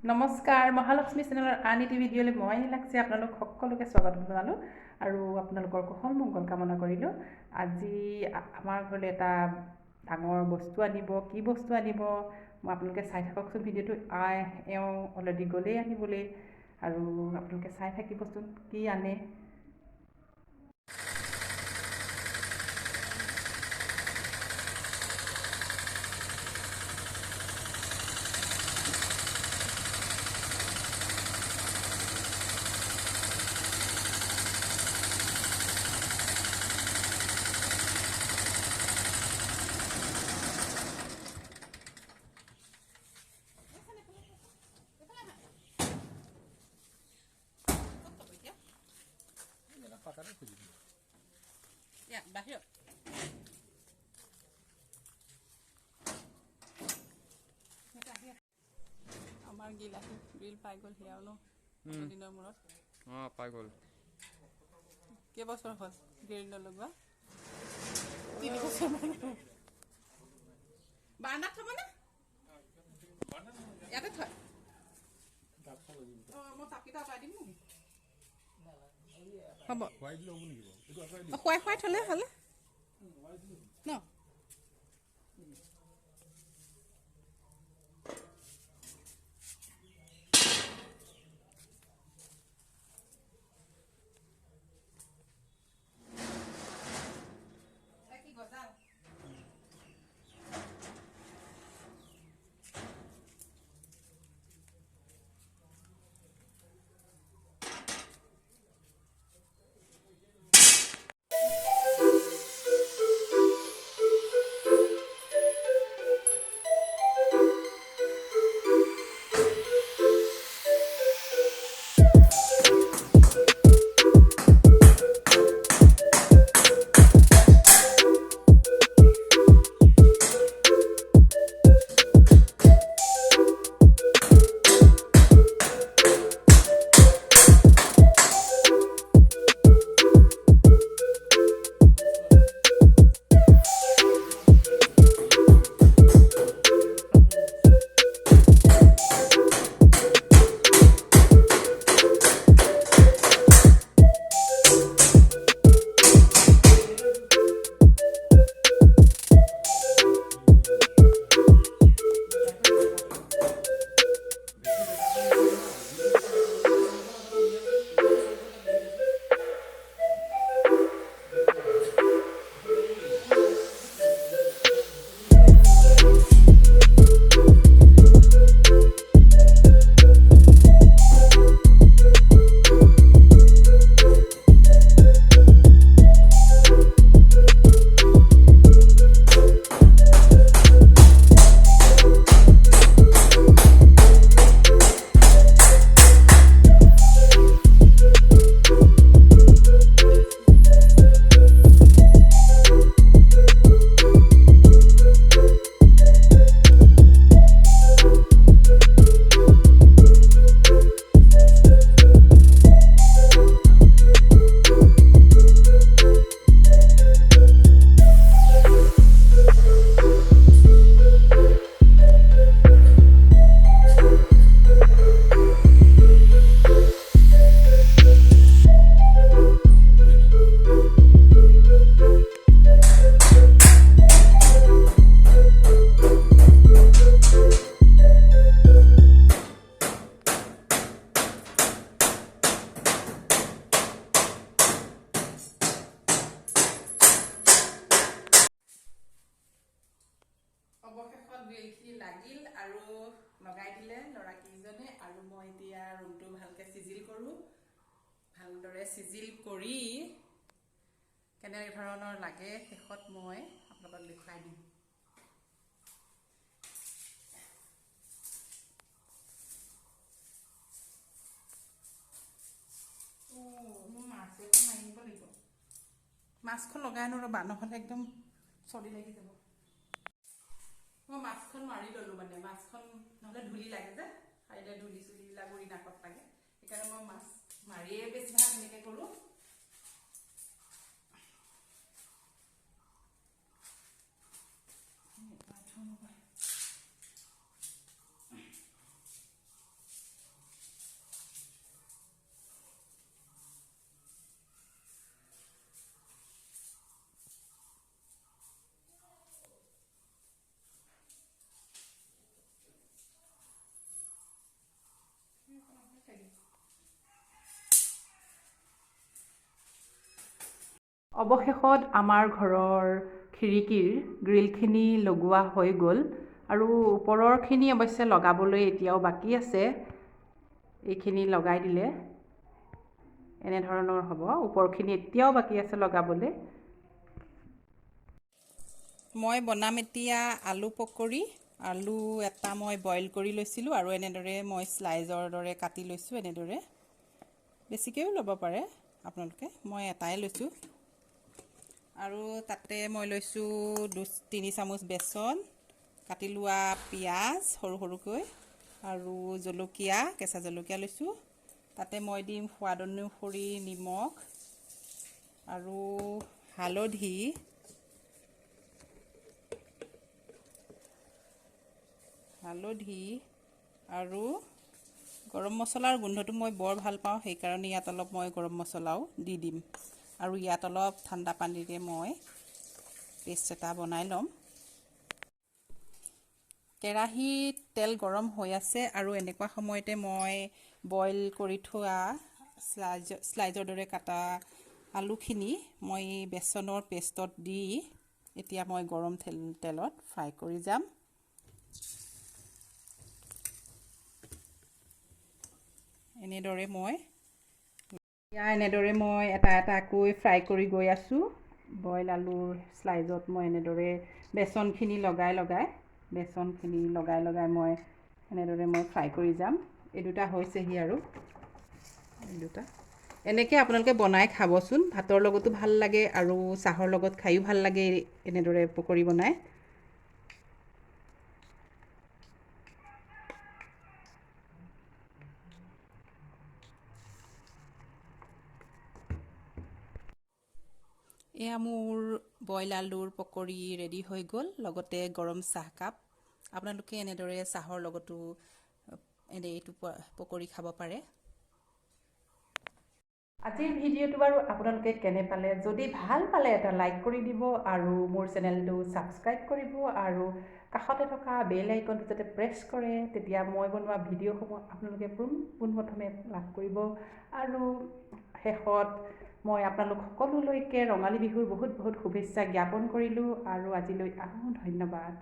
নমস্কাৰ মহালক্ষ্মী চেনেলৰ আন এটি ভিডিঅ'লৈ মই লাগছে আপোনালোক সকলোকে স্বাগতম জনালোঁ আৰু আপোনালোকৰ কুশল মংগল কামনা কৰিলোঁ। আজি আমাৰ ঘৰলৈ এটা ডাঙৰ বস্তু আনিব, কি বস্তু আনিব মই আপোনালোকে চাই থাককচোন ভিডিঅ'টো। এওঁ অলৰেডি গ'লেই আনিবলৈ আৰু আপোনালোকে চাই থাকিবচোন কি আনে। বাহিৰত আমাৰ গ্ৰিল পাই গ'ল সেয়াও ন দিনৰ মূৰত। পাই গ'ল। কেইবছৰ হ'ল গ্ৰিল নলগোৱা? 3 বছৰ মান। বাৰান্দাত থ'বনে? ইয়াতে থয়। মই চাপিটা আঁতৰাই দিম নেকি? হ'ব, খুৱাই থ'লে হ'লে ন। অৱশেষত গ্ৰিলখিনি লাগিল আৰু লগাই দিলে ল'ৰাকেইজনে। আৰু মই এতিয়া ৰুমটো ভালকৈ চিজিল কৰোঁ। ভালদৰে চিজিল কৰি কেনে ধৰণৰ লাগে শেষত মই আপোনালোকক দেখুৱাই দিম। মোৰ মাছ এখন মাৰি নিব লাগিব। মাছখন লগাই আনো ৰ'বা, নহ'লে একদম চৰ্দি লাগি যাব। মই মাছখন মাৰি ল'লোঁ, মানে মাছখন নহ'লে ধূলি লাগে যে, খাইলে ধূলি চুলিবিলাক উৰি নাকত লাগে। সেইকাৰণে মই মাছ মাৰিয়ে বেছিভাগ এনেকৈ কৰোঁ। অৱশেষত আমাৰ ঘৰৰ খিৰিকীৰ গ্ৰিলখিনি লগোৱা হৈ গ'ল আৰু ওপৰৰখিনি অৱশ্যে লগাবলৈ এতিয়াও বাকী আছে। এইখিনি লগাই দিলে এনেধৰণৰ হ'ব। ওপৰখিনি এতিয়াও বাকী আছে লগাবলৈ। মই বনাম এতিয়া আলু পকৰি। আলু এটা মই বইল কৰি লৈছিলোঁ আৰু এনেদৰে মই স্লাইজৰ দৰে কাটি লৈছোঁ। এনেদৰে বেছিকৈও ল'ব পাৰে আপোনালোকে, মই এটাই লৈছোঁ। আৰু তাতে মই লৈছোঁ 2-3 চামুচ বেচন, কাটি লোৱা পিঁয়াজ সৰু সৰুকৈ আৰু জলকীয়া, কেঁচা জলকীয়া লৈছোঁ। তাতে মই দিম সোৱাদ অনুসৰি নিমখ আৰু হালধি, আৰু গৰম মছলাৰ গোন্ধটো মই বৰ ভাল পাওঁ, সেইকাৰণে ইয়াত অলপ মই গৰম মছলাও দি দিম। আৰু ইয়াত অলপ ঠাণ্ডা পানীৰে মই পেষ্ট এটা বনাই ল'ম। কেৰাহীত তেল গৰম হৈ আছে আৰু এনেকুৱা সময়তে মই বইল কৰি থোৱা স্লাইজৰ দৰে কাটা আলুখিনি মই বেচনৰ পেষ্টত দি এতিয়া মই গৰম তেলত ফ্ৰাই কৰি যাম। এনেদৰে মই এটা এটাকৈ ফ্ৰাই কৰি গৈ আছোঁ। বইল আলুৰ স্লাইজত মই এনেদৰে বেচনখিনি লগাই মই এনেদৰে মই ফ্ৰাই কৰি যাম। এই দুটা হৈছেহি আৰু এই দুটা এনেকৈ আপোনালোকে বনাই খাবচোন। ভাতৰ লগতো ভাল লাগে আৰু চাহৰ লগত খায়ো ভাল লাগে এনেদৰে পকৰি বনাই। এয়া মোৰ বইল আলুৰ পকৰি ৰেডি হৈ গ'ল, লগতে গৰম চাহকাপ। আপোনালোকে এনেদৰে চাহৰ লগতো এইটো পকৰি খাব পাৰে। আজিৰ ভিডিঅ'টো বাৰু আপোনালোকে কেনে পালে? যদি ভাল পালে এটা লাইক কৰি দিব আৰু মোৰ চেনেলটো ছাবস্ক্ৰাইব কৰিব আৰু কাষতে থকা বেল আইকনটো যাতে প্ৰেছ কৰে, তেতিয়া মই বনোৱা ভিডিঅ'সমূহ আপোনালোকে পোনপ্ৰথমে লাভ কৰিব। আৰু শেষত মই আপোনালোক সকলোলৈকে ৰঙালী বিহুৰ বহুত বহুত শুভেচ্ছা জ্ঞাপন কৰিলোঁ আৰু আজিলৈ ধন্যবাদ।